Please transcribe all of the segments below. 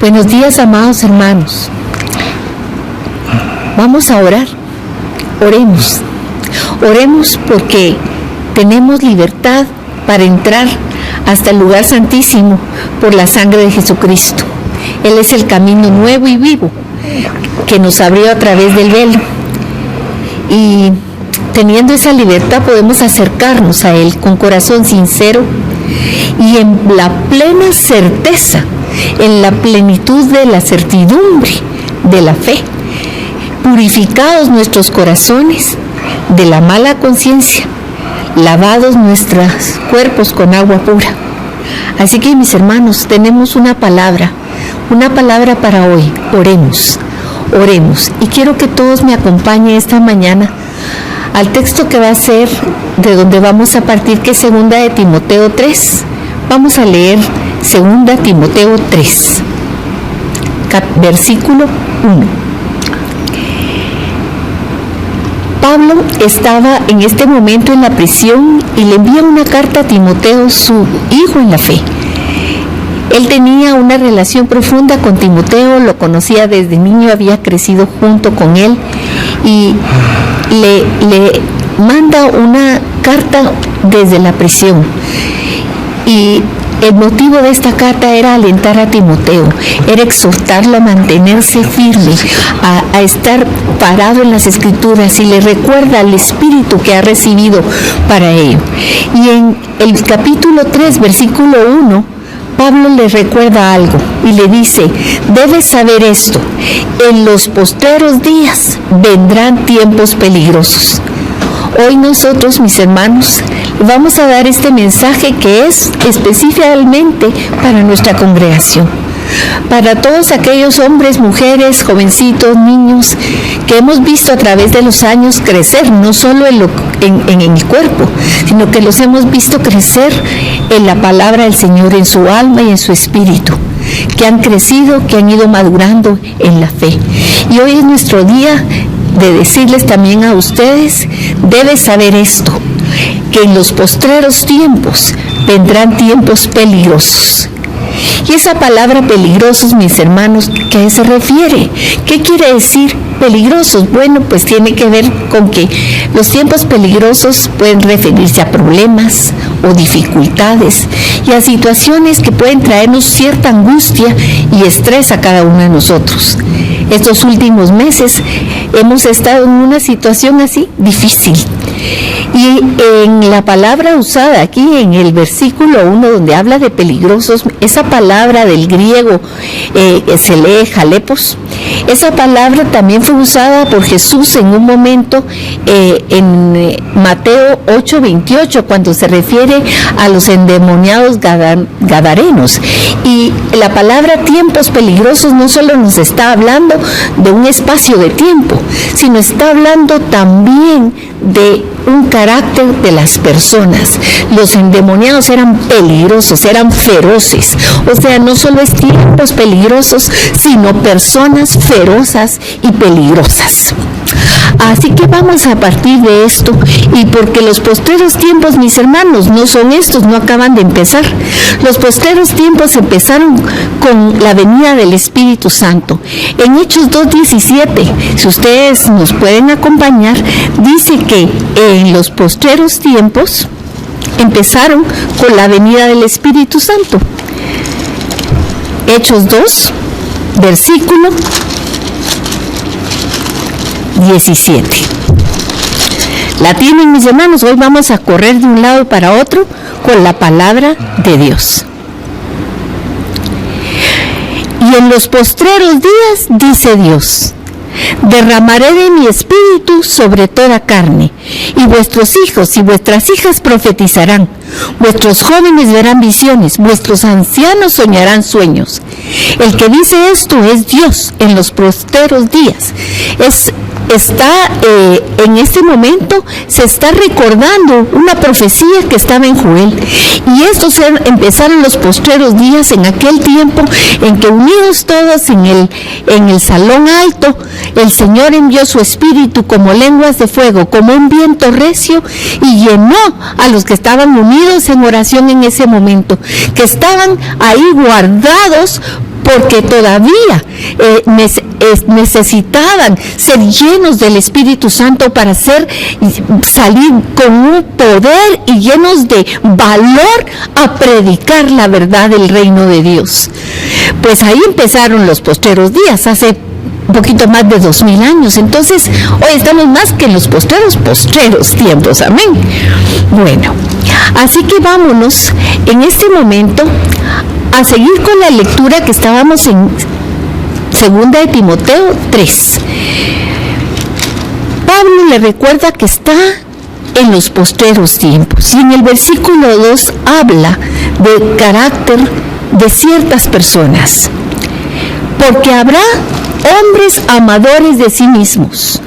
Buenos días, amados hermanos. Vamos a orar. Oremos. Oremos porque tenemos libertad para entrar hasta el lugar santísimo por la sangre de Jesucristo. Él es el camino nuevo y vivo que nos abrió a través del velo. Y teniendo esa libertad podemos acercarnos a Él con corazón sincero y en la plena certeza, en la plenitud de la certidumbre de la fe, purificados nuestros corazones de la mala conciencia, lavados nuestros cuerpos con agua pura. Así que, mis hermanos, tenemos una palabra para hoy. Oremos. Y quiero que todos me acompañen esta mañana al texto que va a ser de donde vamos a partir, que es 2 de Timoteo 3. Vamos a leer 2 Timoteo 3, versículo 1. Pablo estaba en este momento en la prisión y le envía una carta a Timoteo, su hijo en la fe. Él tenía una relación profunda con Timoteo, lo conocía desde niño, había crecido junto con él y le manda una carta desde la prisión. Y el motivo de esta carta era alentar a Timoteo, era exhortarlo a mantenerse firme, a estar parado en las Escrituras, y le recuerda el espíritu que ha recibido para ello. Y en el capítulo 3, versículo 1, Pablo le recuerda algo y le dice: debes saber esto, en los postreros días vendrán tiempos peligrosos. Hoy nosotros, mis hermanos, vamos a dar este mensaje que es específicamente para nuestra congregación, para todos aquellos hombres, mujeres, jovencitos, niños que hemos visto a través de los años crecer, no solo en el cuerpo, sino que los hemos visto crecer en la palabra del Señor, en su alma y en su espíritu, que han crecido, que han ido madurando en la fe. Y hoy es nuestro día de decirles también a ustedes: debes saber esto, que en los postreros tiempos vendrán tiempos peligrosos. Y esa palabra peligrosos, mis hermanos, ¿qué se refiere? ¿Qué quiere decir peligrosos? Bueno, pues tiene que ver con que los tiempos peligrosos pueden referirse a problemas o dificultades y a situaciones que pueden traernos cierta angustia y estrés a cada uno de nosotros. Estos últimos meses hemos estado en una situación así difícil. Y en la palabra usada aquí en el versículo 1, donde habla de peligrosos, esa palabra del griego se lee jalepos. Esa palabra también fue usada por Jesús en un momento en Mateo 8:28, cuando se refiere a los endemoniados gadarenos. Y la palabra tiempos peligrosos no solo nos está hablando de un espacio de tiempo, sino está hablando también de un carácter de las personas. Los endemoniados eran peligrosos, eran feroces. O sea, no solo es tiempos peligrosos, sino personas ferozas y peligrosas. Así que vamos a partir de esto, y porque los postreros tiempos, mis hermanos, no son estos, no acaban de empezar. Los postreros tiempos empezaron con la venida del Espíritu Santo. En Hechos 2:17, si ustedes nos pueden acompañar, dice que en los postreros tiempos empezaron con la venida del Espíritu Santo. Hechos 2, versículo 17. La tienen, mis hermanos. Hoy vamos a correr de un lado para otro con la palabra de Dios. Y en los postreros días, dice Dios, derramaré de mi espíritu sobre toda carne, y vuestros hijos y vuestras hijas profetizarán, vuestros jóvenes verán visiones, vuestros ancianos soñarán sueños. El que dice esto es Dios en los postreros días. En este momento se está recordando una profecía que estaba en Joel, y estos empezaron los postreros días en aquel tiempo en que, unidos todos en el salón alto, el Señor envió su espíritu como lenguas de fuego, como un viento recio, y llenó a los que estaban unidos en oración en ese momento, que estaban ahí guardados porque todavía necesitaban ser llenos del Espíritu Santo para salir con un poder y llenos de valor a predicar la verdad del reino de Dios. Pues ahí empezaron los postreros días, hace un poquito más de 2000 años. Entonces, hoy estamos más que en los postreros tiempos. Amén. Bueno, así que vámonos en este momento a seguir con la lectura que estábamos en 2 de Timoteo 3. Pablo le recuerda que está en los postreros tiempos y en el versículo 2 habla del carácter de ciertas personas. Porque habrá hombres amadores de sí mismos,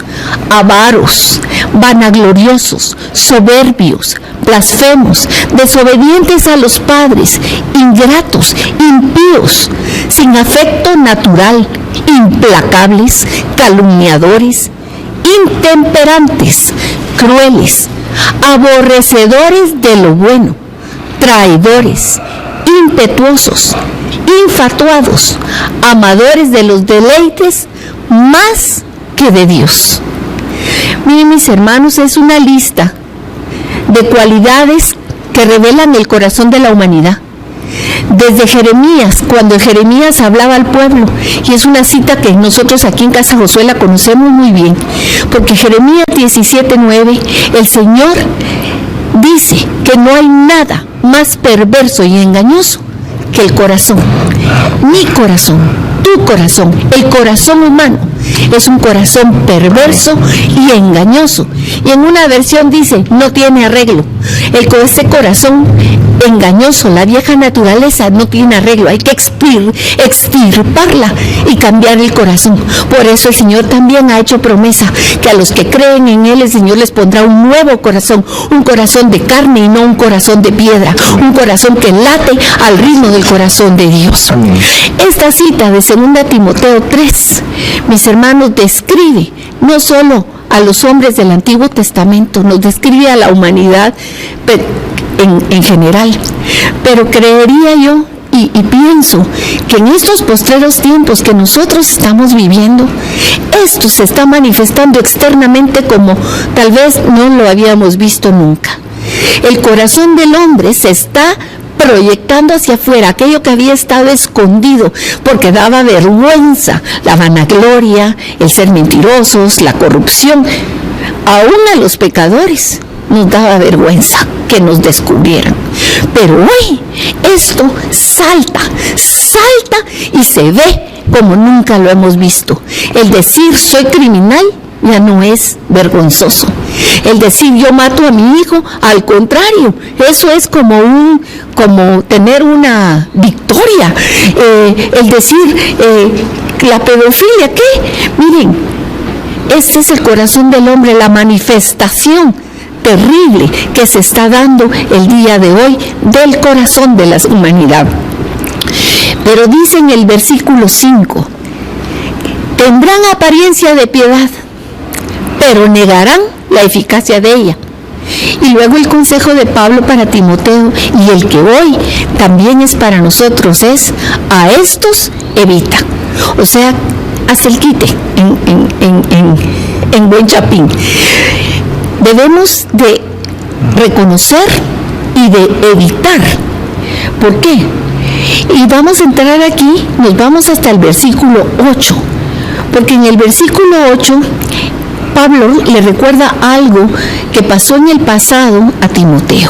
avaros, vanagloriosos, soberbios, blasfemos, desobedientes a los padres, ingratos, impíos, sin afecto natural, implacables, calumniadores, intemperantes, crueles, aborrecedores de lo bueno, traidores, impetuosos, infatuados, amadores de los deleites más que de Dios. Miren, mis hermanos, es una lista de cualidades que revelan el corazón de la humanidad. Desde Jeremías, cuando Jeremías hablaba al pueblo, y es una cita que nosotros aquí en Casa Josué la conocemos muy bien, porque Jeremías 17:9, el Señor dice que no hay nada más perverso y engañoso que el corazón. Mi corazón, tu corazón, el corazón humano es un corazón perverso y engañoso. Y en una versión dice, no tiene arreglo. Ese corazón engañoso, la vieja naturaleza, no tiene arreglo. Hay que extirparla y cambiar el corazón. Por eso el Señor también ha hecho promesa que a los que creen en Él, el Señor les pondrá un nuevo corazón, un corazón de carne y no un corazón de piedra, un corazón que late al ritmo del corazón de Dios. Esta cita de 2 Timoteo 3, mis hermanos, describe no solo a los hombres del Antiguo Testamento, nos describe a la humanidad en general, pero creería yo y pienso que en estos postreros tiempos que nosotros estamos viviendo, esto se está manifestando externamente como tal vez no lo habíamos visto nunca. El corazón del hombre se está proyectando hacia afuera, aquello que había estado escondido porque daba vergüenza, la vanagloria, el ser mentirosos, la corrupción. Aún a los pecadores nos daba vergüenza que nos descubrieran. Pero hoy esto salta y se ve como nunca lo hemos visto. El decir soy criminal ya no es vergonzoso. El decir yo mato a mi hijo, al contrario, eso es como tener una victoria. El decir la pedofilia, ¿qué? Miren, este es el corazón del hombre, la manifestación terrible que se está dando el día de hoy del corazón de la humanidad. Pero dice en el versículo 5, tendrán apariencia de piedad, pero negarán la eficacia de ella. Y luego el consejo de Pablo para Timoteo, y el que hoy también es para nosotros, es a estos evita. O sea, haz el quite en buen chapín. Debemos de reconocer y de evitar. ¿Por qué? Y vamos a entrar aquí, nos vamos hasta el versículo 8, porque en el versículo 8 Pablo le recuerda algo que pasó en el pasado a Timoteo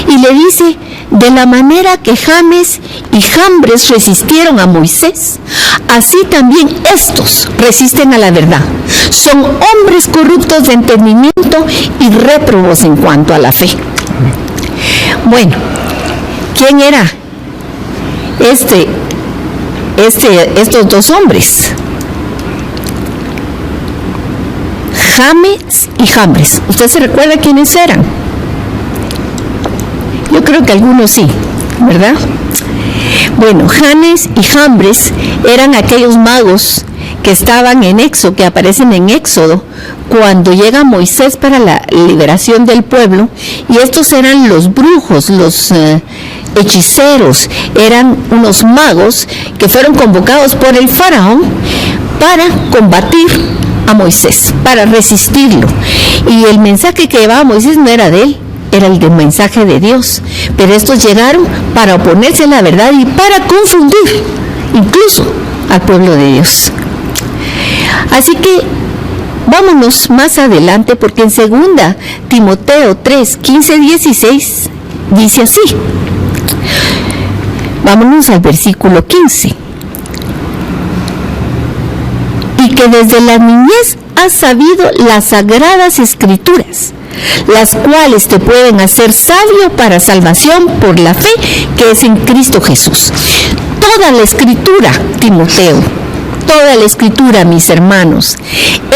y le dice, de la manera que Janes y Jambres resistieron a Moisés, así también estos resisten a la verdad. Son hombres corruptos de entendimiento y réprobos en cuanto a la fe. Bueno, ¿quién era estos dos hombres? Janes y Jambres. ¿Usted se recuerda quiénes eran? Yo creo que algunos sí, ¿verdad? Bueno, Janes y Jambres eran aquellos magos que estaban en Éxodo, que aparecen en Éxodo, cuando llega Moisés para la liberación del pueblo, y estos eran los brujos, los hechiceros, eran unos magos que fueron convocados por el faraón para combatir a Moisés, para resistirlo. Y el mensaje que llevaba Moisés no era de él, era el del mensaje de Dios, pero estos llegaron para oponerse a la verdad y para confundir incluso al pueblo de Dios. Así que vámonos más adelante, porque en 2 Timoteo 3, 15, 16 dice así. Vámonos al versículo 15. Y que desde la niñez has sabido las sagradas escrituras, las cuales te pueden hacer sabio para salvación por la fe que es en Cristo Jesús. Toda la escritura, Timoteo, toda la escritura, mis hermanos,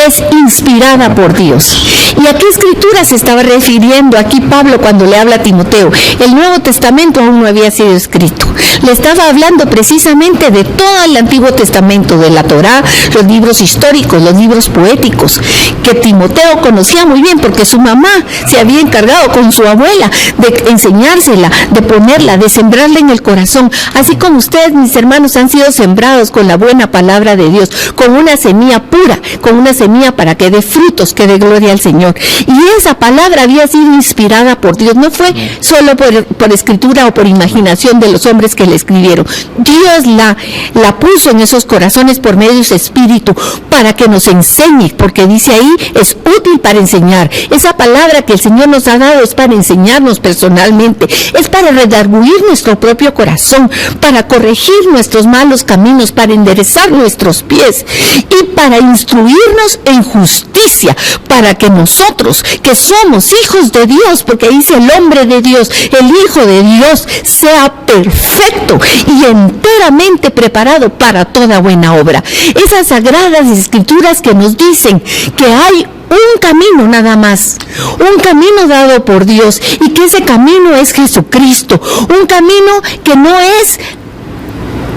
es inspirada por Dios. ¿Y a qué escritura se estaba refiriendo aquí Pablo cuando le habla a Timoteo? El Nuevo Testamento aún no había sido escrito. Le estaba hablando precisamente de todo el Antiguo Testamento, de la Torá, los libros históricos, los libros poéticos, que Timoteo conocía muy bien porque su mamá se había encargado con su abuela de enseñársela, de ponerla, de sembrarla en el corazón. Así como ustedes, mis hermanos, han sido sembrados con la buena palabra de Dios, con una semilla pura, con una semilla para que dé frutos, que dé gloria al Señor. Y esa palabra había sido inspirada por Dios, no fue solo por escritura o por imaginación de los hombres que le escribieron. Dios la puso en esos corazones por medio de su Espíritu para que nos enseñe, porque dice ahí, es útil para enseñar. Esa palabra que el Señor nos ha dado es para enseñarnos personalmente, es para redarguir nuestro propio corazón, para corregir nuestros malos caminos, para enderezar nuestros pies y para instruirnos en justicia, para que nosotros, que somos hijos de Dios, porque dice el hombre de Dios, el Hijo de Dios, sea perfecto y enteramente preparado para toda buena obra. Esas sagradas escrituras que nos dicen que hay un camino nada más, un camino dado por Dios, y que ese camino es Jesucristo, un camino que no es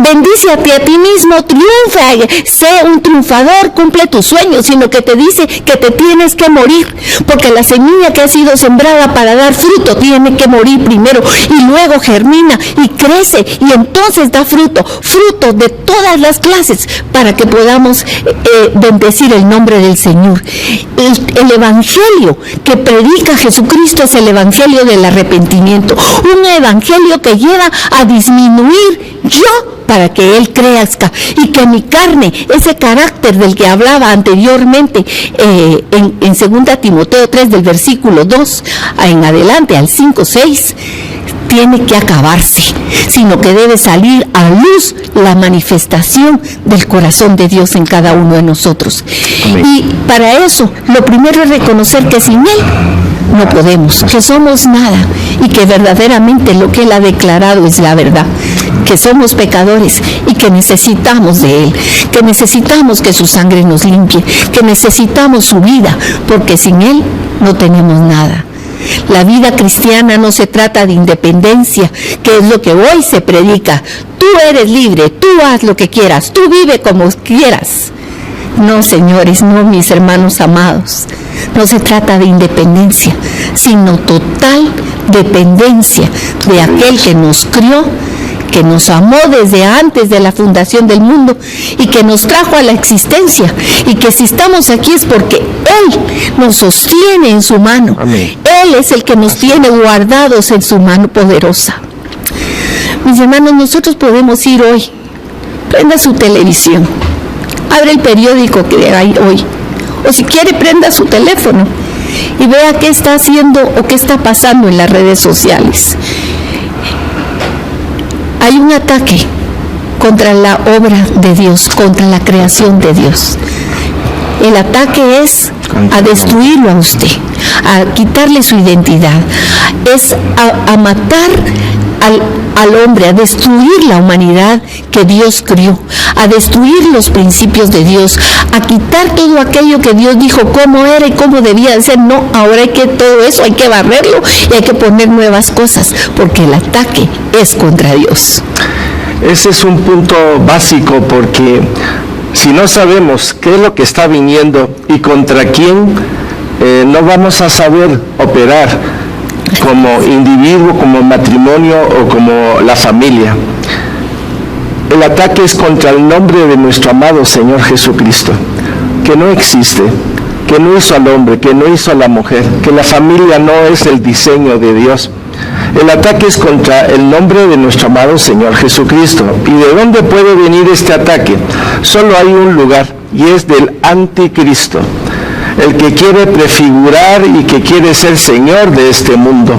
bendícete a ti mismo, triunfa, sé un triunfador, cumple tus sueños, sino que te dice que te tienes que morir, porque la semilla que ha sido sembrada para dar fruto tiene que morir primero y luego germina y crece y entonces da fruto de todas las clases, para que podamos bendecir el nombre del Señor. El evangelio que predica Jesucristo es el evangelio del arrepentimiento, un evangelio que lleva a disminuir yo para que Él crezca, y que mi carne, ese carácter del que hablaba anteriormente en 2 Timoteo 3 del versículo 2 en adelante al 5, 6, tiene que acabarse, sino que debe salir a luz la manifestación del corazón de Dios en cada uno de nosotros. Amén. Y para eso, lo primero es reconocer que sin Él no podemos, que somos nada, y que verdaderamente lo que Él ha declarado es la verdad, que somos pecadores y que necesitamos de Él, que necesitamos que su sangre nos limpie, que necesitamos su vida, porque sin Él no tenemos nada. La vida cristiana no se trata de independencia, que es lo que hoy se predica. Tú eres libre, tú haz lo que quieras, tú vive como quieras. No, señores, no, mis hermanos amados. No se trata de independencia, sino total dependencia de aquel que nos crió, que nos amó desde antes de la fundación del mundo y que nos trajo a la existencia, y que si estamos aquí es porque Él nos sostiene en su mano. Amén. Él es el que nos tiene guardados en su mano poderosa. Mis hermanos, nosotros podemos ir hoy, prenda su televisión, abre el periódico que hay hoy, o si quiere prenda su teléfono y vea qué está haciendo o qué está pasando en las redes sociales. Hay un ataque contra la obra de Dios, contra la creación de Dios. El ataque es a destruirlo a usted, a quitarle su identidad, es a matar al hombre, a destruir la humanidad que Dios crió, a destruir los principios de Dios, a quitar todo aquello que Dios dijo cómo era y cómo debía de ser. No, ahora hay que todo eso, hay que barrerlo y hay que poner nuevas cosas, porque el ataque es contra Dios. Ese es un punto básico, porque Si no sabemos qué es lo que está viniendo y contra quién, no vamos a saber operar como individuo, como matrimonio o como la familia. El ataque es contra el nombre de nuestro amado Señor Jesucristo, que no existe, que no hizo al hombre, que no hizo a la mujer, que la familia no es el diseño de Dios. El ataque es contra el nombre de nuestro amado Señor Jesucristo. ¿Y de dónde puede venir este ataque? Solo hay un lugar, y es del anticristo, el que quiere prefigurar y que quiere ser Señor de este mundo.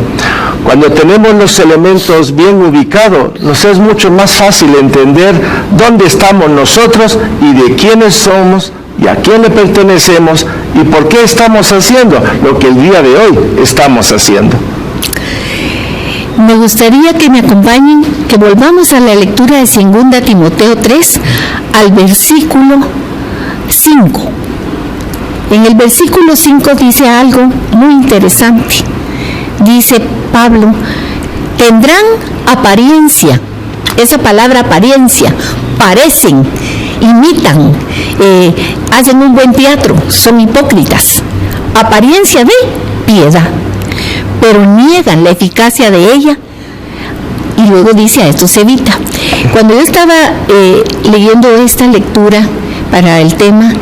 Cuando tenemos los elementos bien ubicados, nos es mucho más fácil entender dónde estamos nosotros y de quiénes somos y a quién le pertenecemos y por qué estamos haciendo lo que el día de hoy estamos haciendo. Me gustaría que me acompañen, que volvamos a la lectura de 2 Timoteo 3, al versículo 5. En el versículo 5 dice algo muy interesante. Dice Pablo, tendrán apariencia, esa palabra apariencia, parecen, imitan, hacen un buen teatro, son hipócritas, apariencia de piedad, pero niegan la eficacia de ella. Y luego dice, a esto se evita. Cuando yo estaba leyendo esta lectura para el tema,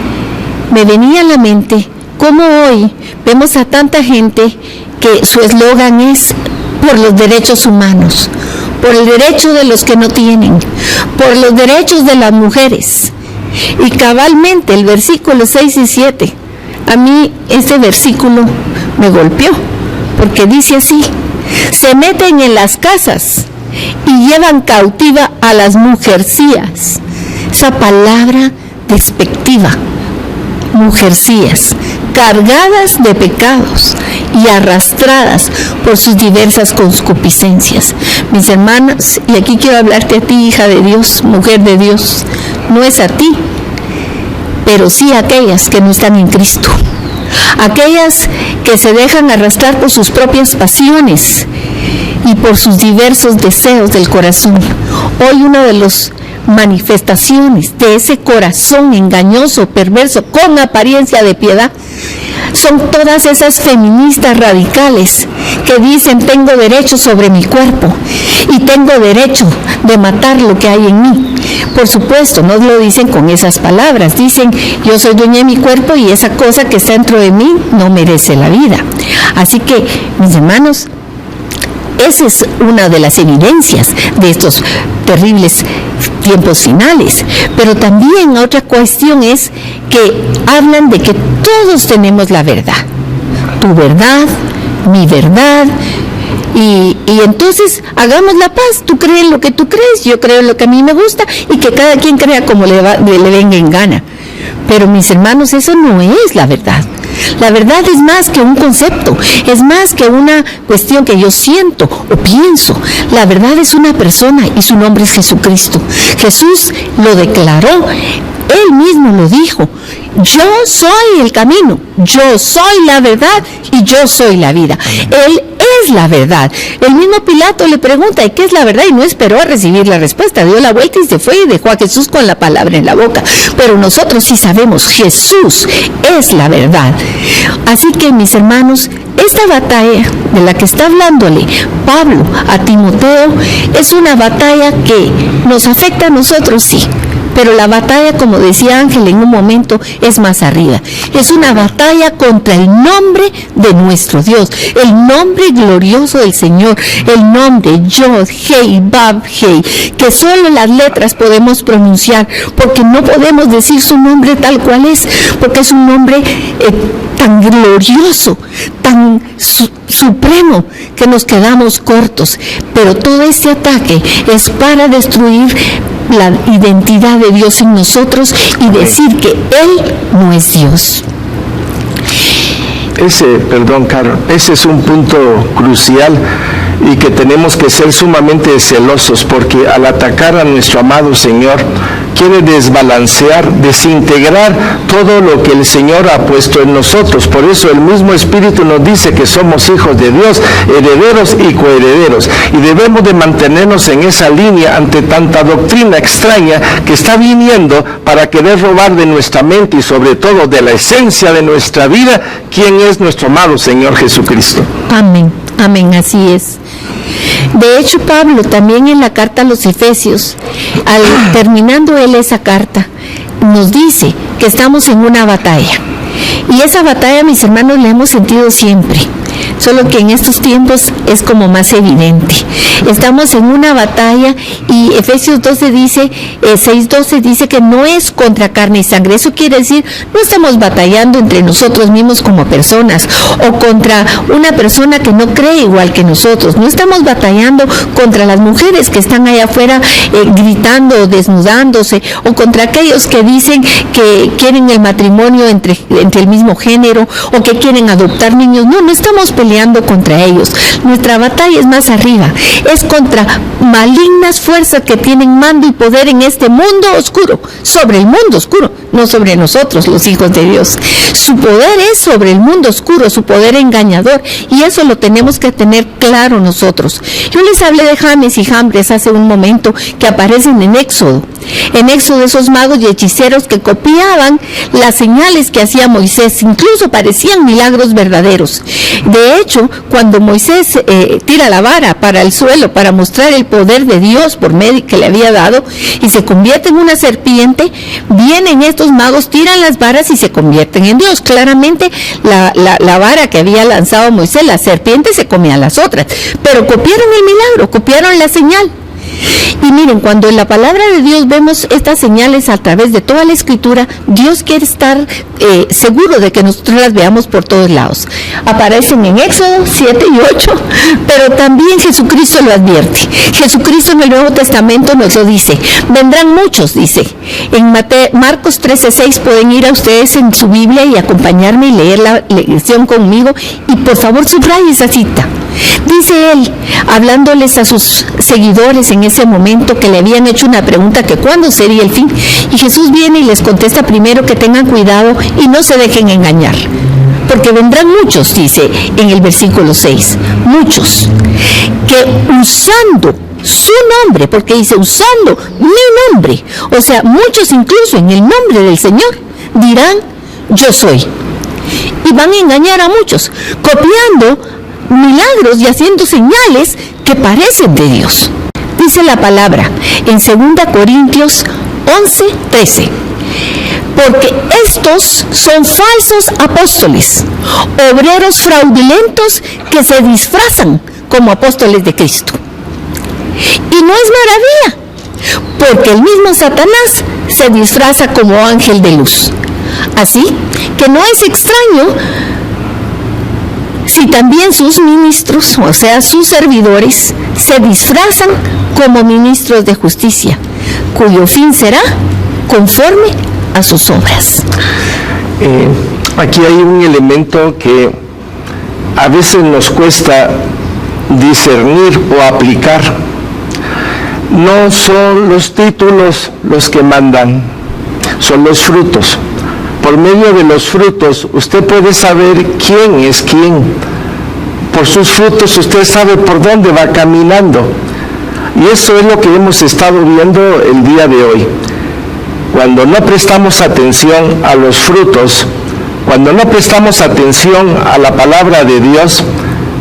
me venía a la mente cómo hoy vemos a tanta gente que su eslogan es por los derechos humanos, por el derecho de los que no tienen, por los derechos de las mujeres. Y cabalmente el versículo 6 y 7, a mí este versículo me golpeó, porque dice así: se meten en las casas y llevan cautiva a las mujercías. Esa palabra despectiva, mujercías, cargadas de pecados y arrastradas por sus diversas concupiscencias. Mis hermanas, y aquí quiero hablarte a ti, hija de Dios, mujer de Dios, no es a ti, pero sí a aquellas que no están en Cristo, aquellas que se dejan arrastrar por sus propias pasiones y por sus diversos deseos del corazón. Hoy una de las manifestaciones de ese corazón engañoso, perverso, con apariencia de piedad, son todas esas feministas radicales que dicen: tengo derecho sobre mi cuerpo y tengo derecho de matar lo que hay en mí. Por supuesto, no lo dicen con esas palabras, dicen: yo soy dueña de mi cuerpo y esa cosa que está dentro de mí no merece la vida. Así que, mis hermanos, esa es una de las evidencias de estos terribles tiempos finales. Pero también otra cuestión es que hablan de que todos tenemos la verdad. Tu verdad, mi verdad. Y entonces hagamos la paz. Tú crees en lo que tú crees, yo creo en lo que a mí me gusta, y que cada quien crea como le venga en gana. Pero, mis hermanos, eso no es la verdad. La verdad es más que un concepto, es más que una cuestión que yo siento o pienso. La verdad es una persona y su nombre es Jesucristo. Jesús lo declaró, Él mismo lo dijo: yo soy el camino, yo soy la verdad y yo soy la vida. Él es la verdad. El mismo Pilato le pregunta: ¿y qué es la verdad? Y no esperó a recibir la respuesta, dio la vuelta y se fue y dejó a Jesús con la palabra en la boca. Pero nosotros sí sabemos, Jesús es la verdad. Así que, mis hermanos, esta batalla de la que está hablándole Pablo a Timoteo es una batalla que nos afecta a nosotros, sí. Pero la batalla, como decía Ángel en un momento, es más arriba. Es una batalla contra el nombre de nuestro Dios, el nombre glorioso del Señor, el nombre Yod, Hei, Bab, Hei, que solo las letras podemos pronunciar, porque no podemos decir su nombre tal cual es, porque es un nombre tan glorioso, tan supremo, que nos quedamos cortos. Pero todo este ataque es para destruir la identidad de Dios en nosotros y decir que Él no es Dios. Ese es un punto crucial y que tenemos que ser sumamente celosos, porque al atacar a nuestro amado Señor, quiere desbalancear, desintegrar todo lo que el Señor ha puesto en nosotros. Por eso el mismo Espíritu nos dice que somos hijos de Dios, herederos y coherederos, y debemos de mantenernos en esa línea ante tanta doctrina extraña que está viniendo para querer robar de nuestra mente y sobre todo de la esencia de nuestra vida, quién es nuestro amado Señor Jesucristo. Amén, amén, así es. De hecho, Pablo también en la carta a los Efesios, terminando él esa carta, nos dice que estamos en una batalla. Y esa batalla, mis hermanos, la hemos sentido siempre, solo que en estos tiempos es como más evidente. Estamos en una batalla y Efesios 12 dice, 6:12 dice que no es contra carne y sangre. Eso quiere decir, no estamos batallando entre nosotros mismos como personas o contra una persona que no cree igual que nosotros. No estamos batallando contra las mujeres que están allá afuera gritando, desnudándose, o contra aquellos que dicen que quieren el matrimonio entre el mismo género o que quieren adoptar niños. No estamos peleando contra ellos. Nuestra batalla es más arriba, es contra malignas fuerzas que tienen mando y poder en este mundo oscuro, sobre el mundo oscuro, no sobre nosotros, los hijos de Dios. Su poder es sobre el mundo oscuro, su poder engañador, y eso lo tenemos que tener claro nosotros. Yo les hablé de James y Jambres hace un momento, que aparecen en Éxodo, esos magos y hechiceros que copiaban las señales que hacía Moisés, incluso parecían milagros verdaderos. De hecho, cuando Moisés tira la vara para el suelo para mostrar el poder de Dios por medio que le había dado, y se convierte en una serpiente, vienen estos magos, tiran las varas y se convierten en Dios. Claramente la vara que había lanzado Moisés, la serpiente, se comía a las otras, pero copiaron el milagro, copiaron la señal. Y miren, cuando en la palabra de Dios vemos estas señales a través de toda la Escritura, Dios quiere estar seguro de que nosotros las veamos por todos lados. Aparecen en Éxodo 7 y 8, pero también Jesucristo lo advierte. Jesucristo en el Nuevo Testamento nos lo dice. Vendrán muchos, dice. En Marcos 13:6 pueden ir a ustedes en su Biblia y acompañarme y leer la lección conmigo, y por favor subraye esa cita. Dice él, hablándoles a sus seguidores en ese momento, que le habían hecho una pregunta, que cuándo sería el fin, y Jesús viene y les contesta primero que tengan cuidado y no se dejen engañar, porque vendrán muchos, dice en el versículo 6, muchos, que usando su nombre, porque dice usando mi nombre, o sea, muchos incluso en el nombre del Señor, dirán yo soy, y van a engañar a muchos, copiando milagros y haciendo señales que parecen de Dios. Dice la palabra en 2 Corintios 11:13, porque estos son falsos apóstoles, obreros fraudulentos que se disfrazan como apóstoles de Cristo. Y no es maravilla, porque el mismo Satanás se disfraza como ángel de luz. Así que no es extraño si también sus ministros, o sea, sus servidores, se disfrazan como ministros de justicia, cuyo fin será conforme a sus obras. Aquí hay un elemento que a veces nos cuesta discernir o aplicar. No son los títulos los que mandan, son los frutos. Por medio de los frutos, usted puede saber quién es quién. Por sus frutos usted sabe por dónde va caminando. Y eso es lo que hemos estado viendo el día de hoy. Cuando no prestamos atención a los frutos, cuando no prestamos atención a la palabra de Dios,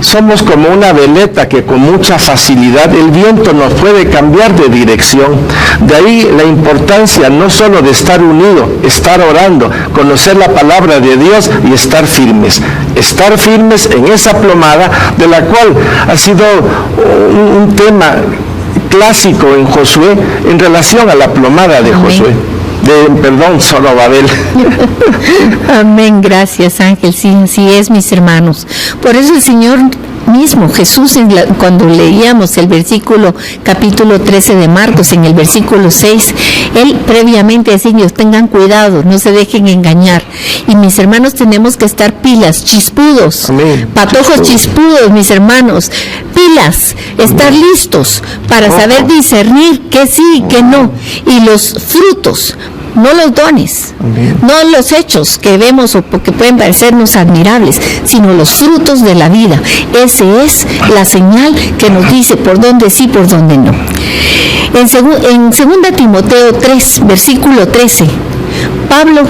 somos como una veleta que con mucha facilidad el viento nos puede cambiar de dirección. De ahí la importancia no solo de estar unido, estar orando, conocer la palabra de Dios y estar firmes en esa plomada, de la cual ha sido un tema clásico en Josué en relación a la plomada de Josué. Zorobabel. Amén, gracias Ángel, sí, así es, mis hermanos. Por eso el Señor mismo Jesús, cuando leíamos el versículo, capítulo 13 de Marcos, en el versículo 6, él previamente decía: tengan cuidado, no se dejen engañar. Y mis hermanos, tenemos que estar pilas, chispudos, amén, patojos chispudos, mis hermanos, pilas, estar listos para saber discernir que sí, que no, y los frutos, no los dones, amén, no los hechos que vemos o que pueden parecernos admirables, sino los frutos de la vida. Esa es la señal que nos dice por dónde sí, por dónde no. En 2 Timoteo 3, versículo 13, Pablo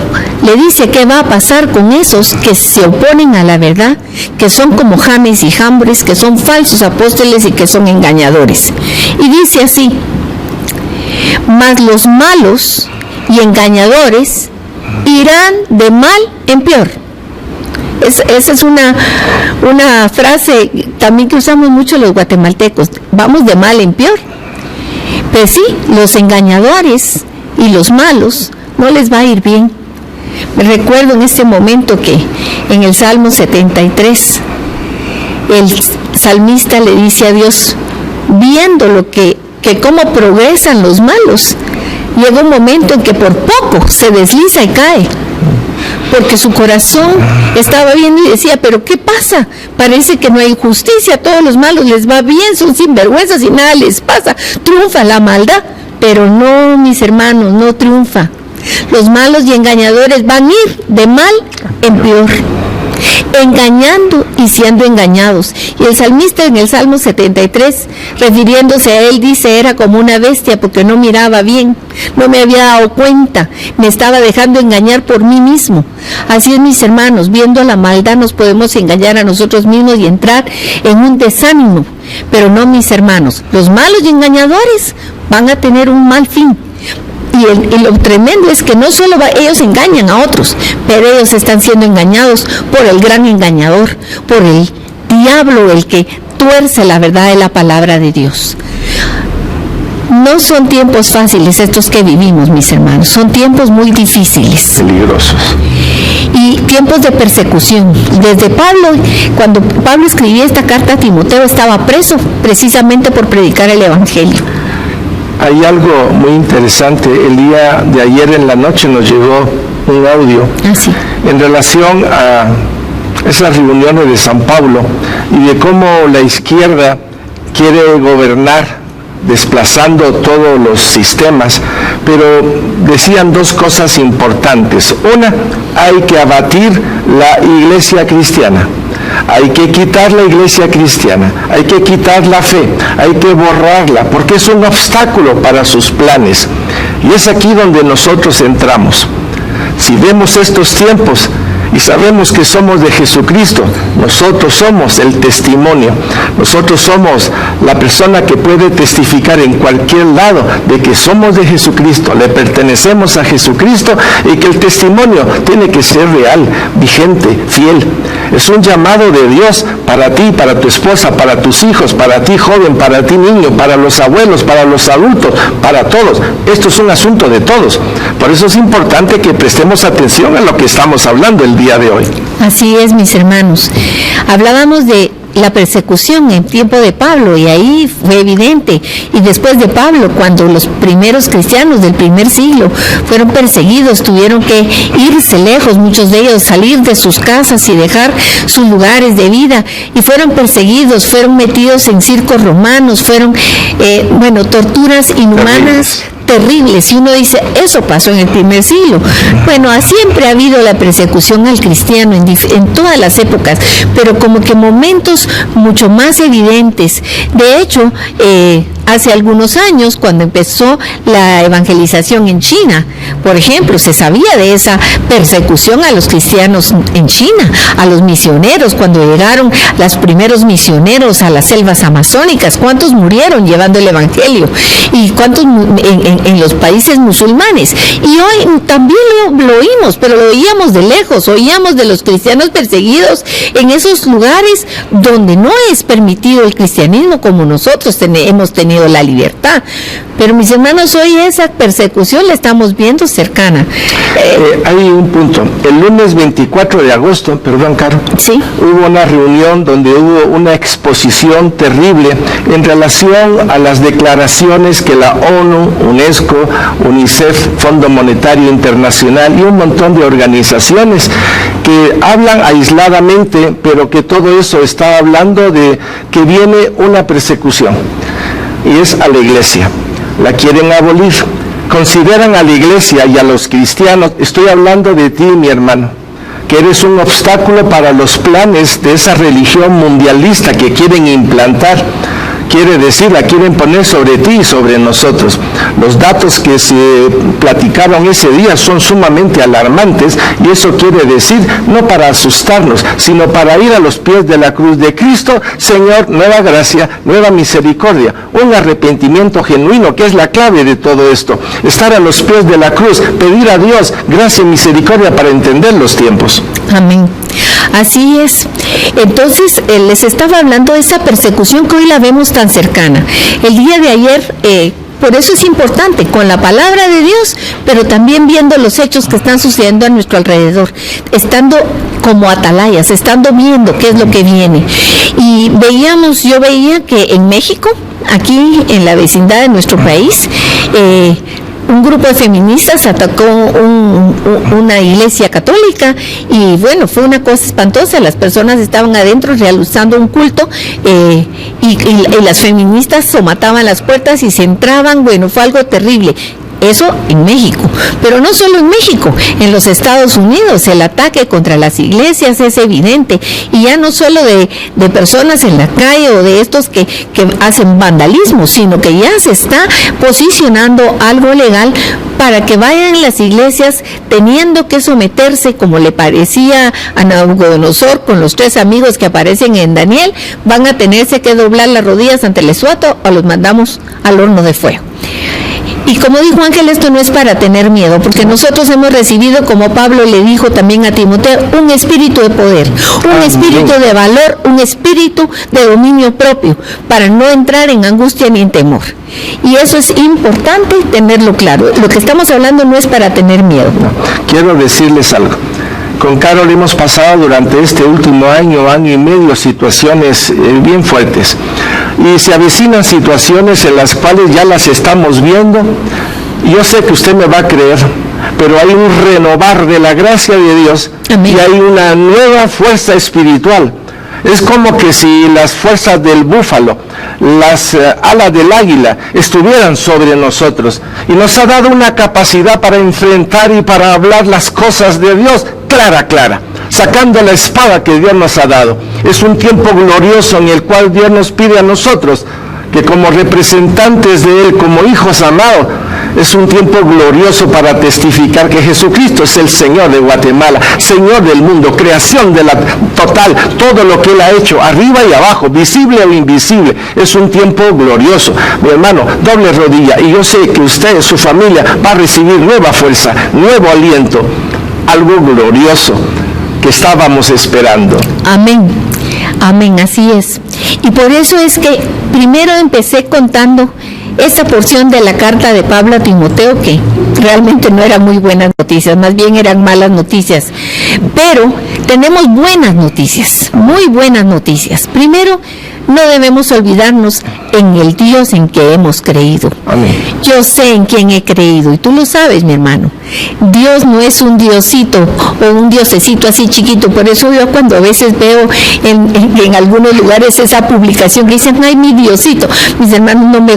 le dice qué va a pasar con esos que se oponen a la verdad, que son como Janes y Jambres, que son falsos apóstoles y que son engañadores. Y dice así: mas los malos y engañadores irán de mal en peor. Esa es una frase también que usamos mucho los guatemaltecos: vamos de mal en peor. Pues sí, los engañadores y los malos no les va a ir bien. Me recuerdo en este momento que en el Salmo 73 el salmista le dice a Dios, viendo que cómo progresan los malos, llega un momento en que por poco se desliza y cae, porque su corazón estaba viendo y decía: pero ¿qué pasa? Parece que no hay justicia, a todos los malos les va bien, son sinvergüenzas y nada les pasa, triunfa la maldad. Pero no, mis hermanos, no triunfa. Los malos y engañadores van a ir de mal en peor, engañando y siendo engañados. Y el salmista en el Salmo 73, refiriéndose a él, dice: era como una bestia porque no miraba bien, no me había dado cuenta, me estaba dejando engañar por mí mismo. Así es, mis hermanos, viendo la maldad nos podemos engañar a nosotros mismos y entrar en un desánimo. Pero no, mis hermanos, los malos y engañadores van a tener un mal fin. Y lo tremendo es que no solo ellos engañan a otros, pero ellos están siendo engañados por el gran engañador, por el diablo, el que tuerce la verdad de la palabra de Dios. No son tiempos fáciles estos que vivimos, mis hermanos, son tiempos muy difíciles. Peligrosos. Y tiempos de persecución. Desde Pablo, cuando Pablo escribía esta carta a Timoteo, estaba preso precisamente por predicar el Evangelio. Hay algo muy interesante. El día de ayer en la noche nos llegó un audio en relación a esas reuniones de San Pablo y de cómo la izquierda quiere gobernar desplazando todos los sistemas, pero decían dos cosas importantes. Una, hay que abatir la iglesia cristiana. Hay que quitar la iglesia cristiana, hay que quitar la fe, hay que borrarla, porque es un obstáculo para sus planes. Y es aquí donde nosotros entramos. Si vemos estos tiempos y sabemos que somos de Jesucristo, nosotros somos el testimonio, nosotros somos la persona que puede testificar en cualquier lado de que somos de Jesucristo, le pertenecemos a Jesucristo y que el testimonio tiene que ser real, vigente, fiel. Es un llamado de Dios para ti, para tu esposa, para tus hijos, para ti joven, para ti niño, para los abuelos, para los adultos, para todos. Esto es un asunto de todos. Por eso es importante que prestemos atención a lo que estamos hablando el día de hoy. Así es, mis hermanos. Hablábamos de la persecución en tiempo de Pablo y ahí fue evidente. Y después de Pablo, cuando los primeros cristianos del primer siglo fueron perseguidos, tuvieron que irse lejos, muchos de ellos salir de sus casas y dejar sus lugares de vida, y fueron perseguidos, fueron metidos en circos romanos, fueron torturas inhumanas terribles. Y uno dice, eso pasó en el primer siglo. Bueno, siempre ha habido la persecución al cristiano en todas las épocas, pero como que momentos mucho más evidentes. De hecho, hace algunos años, cuando empezó la evangelización en China, por ejemplo, se sabía de esa persecución a los cristianos en China, a los misioneros, cuando llegaron los primeros misioneros a las selvas amazónicas, cuántos murieron llevando el evangelio, y cuántos en en los países musulmanes. Y hoy también lo oímos, pero lo oíamos de lejos, oíamos de los cristianos perseguidos en esos lugares donde no es permitido el cristianismo como nosotros hemos tenido la libertad. Pero mis hermanos, hoy esa persecución la estamos viendo cercana. Hay un punto. El lunes 24 de agosto, perdón, Caro, ¿sí? Hubo una reunión donde hubo una exposición terrible en relación a las declaraciones que la ONU, UNESCO, UNICEF, Fondo Monetario Internacional y un montón de organizaciones que hablan aisladamente, pero que todo eso está hablando de que viene una persecución, y es a la iglesia. La quieren abolir. Consideran a la iglesia y a los cristianos, estoy hablando de ti, mi hermano, que eres un obstáculo para los planes de esa religión mundialista que quieren implantar. Quiere decir, la quieren poner sobre ti y sobre nosotros. Los datos que se platicaron ese día son sumamente alarmantes, y eso quiere decir, no para asustarnos, sino para ir a los pies de la cruz de Cristo. Señor, nueva gracia, nueva misericordia, un arrepentimiento genuino, que es la clave de todo esto. Estar a los pies de la cruz, pedir a Dios gracia y misericordia para entender los tiempos. Amén. Así es. Entonces, les estaba hablando de esa persecución que hoy la vemos tan cercana. El día de ayer, por eso es importante, con la palabra de Dios, pero también viendo los hechos que están sucediendo a nuestro alrededor, estando como atalayas, estando viendo qué es lo que viene. Y yo veía que en México, aquí en la vecindad de nuestro país, un grupo de feministas atacó una iglesia católica, y bueno, fue una cosa espantosa. Las personas estaban adentro realizando un culto, y las feministas somataban las puertas y se entraban. Bueno, fue algo terrible. Eso en México, pero no solo en México, en los Estados Unidos el ataque contra las iglesias es evidente, y ya no solo de personas en la calle o de estos que hacen vandalismo, sino que ya se está posicionando algo legal para que vayan las iglesias teniendo que someterse, como le parecía a Nabucodonosor con los 3 amigos que aparecen en Daniel. Van a tenerse que doblar las rodillas ante el esuato, o los mandamos al horno de fuego. Y como dijo Ángel, esto no es para tener miedo, porque nosotros hemos recibido, como Pablo le dijo también a Timoteo, un espíritu de poder, un espíritu de valor, un espíritu de dominio propio, para no entrar en angustia ni en temor. Y eso es importante tenerlo claro. Lo que estamos hablando no es para tener miedo. No, quiero decirles algo. Con Carol hemos pasado durante este último año y medio, situaciones bien fuertes. Y se avecinan situaciones en las cuales ya las estamos viendo. Yo sé que usted me va a creer, pero hay un renovar de la gracia de Dios. Amén. Y hay una nueva fuerza espiritual. Es como que si las fuerzas del búfalo, las alas del águila estuvieran sobre nosotros, y nos ha dado una capacidad para enfrentar y para hablar las cosas de Dios clara, sacando la espada que Dios nos ha dado. Es un tiempo glorioso en el cual Dios nos pide a nosotros que, como representantes de Él, como hijos amados, es un tiempo glorioso para testificar que Jesucristo es el Señor de Guatemala, Señor del mundo, creación de la total, todo lo que Él ha hecho, arriba y abajo, visible o invisible. Es un tiempo glorioso. Mi hermano, doble rodilla, y yo sé que usted, su familia, va a recibir nueva fuerza, nuevo aliento, algo glorioso que estábamos esperando. Amén. Amén, así es. Y por eso es que primero empecé contando esta porción de la carta de Pablo a Timoteo, que realmente no eran muy buenas noticias, más bien eran malas noticias. Pero tenemos buenas noticias, muy buenas noticias. Primero, no debemos olvidarnos en el Dios en que hemos creído. Amén. Yo sé en quién he creído, y tú lo sabes, mi hermano. Dios no es un diosito o un diosecito así chiquito. Por eso yo, cuando a veces veo en algunos lugares esa publicación que dicen, ay, mi diosito, mis hermanos, no me